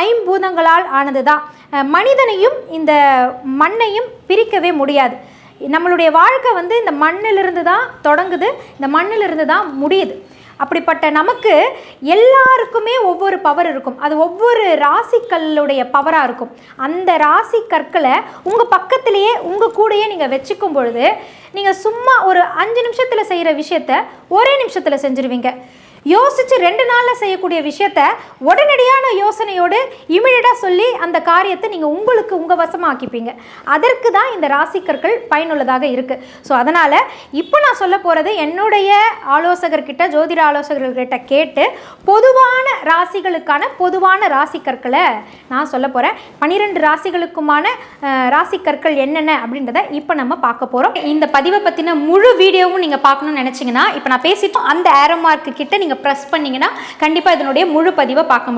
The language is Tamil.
ஐம்பூதங்களால் ஆனது தான். மனிதனையும் இந்த மண்ணையும் பிரிக்கவே முடியாது. நம்மளுடைய வாழ்க்கை வந்து இந்த மண்ணிலிருந்து தான் தொடங்குது, இந்த மண்ணிலிருந்து தான் முடியுது. அப்படிப்பட்ட நமக்கு எல்லாருக்குமே ஒவ்வொரு பவர் இருக்கும். அது ஒவ்வொரு ராசிக்கல்லுடைய பவராக இருக்கும். அந்த ராசி கற்களை உங்கள் பக்கத்திலேயே உங்கள் கூடயே நீங்கள் வச்சுக்கும் பொழுது நீங்கள் சும்மா ஒரு 5 நிமிஷத்தில் செய்கிற விஷயத்த ஒரே நிமிஷத்தில் செஞ்சுருவீங்க. யோசித்து 2 நாளில் செய்யக்கூடிய விஷயத்த உடனடியான யோசனையோடு இமிடியட்டாக சொல்லி அந்த காரியத்தை நீங்கள் உங்கள் வசமாக்கிப்பீங்க. அதற்கு தான் இந்த ராசிக்கற்கள் பயனுள்ளதாக இருக்குது. ஸோ அதனால் இப்போ நான் சொல்ல போகிறது என்னுடைய ஆலோசகர்கிட்ட, ஜோதிட ஆலோசகர்கிட்ட கேட்டு பொதுவான ராசிகளுக்கான பொதுவான ராசிக்கற்களை நான் சொல்ல போகிறேன். 12 ராசிகளுக்குமான ராசிக்கற்கள் என்னென்ன அப்படின்றத இப்போ நம்ம பார்க்க போகிறோம். இந்த பதிவை பற்றின முழு வீடியோவும் நீங்கள் பார்க்கணும்னு நினச்சிங்கன்னா இப்போ நான் பேசிட்டோம் அந்த ஏரோ மார்க்கு கிட்ட நீங்கள் ப்ரெஸ் பண்ணிங்கன்னா கண்டிப்பாக இதனுடைய முழு பதிவை பார்க்க முடியும்.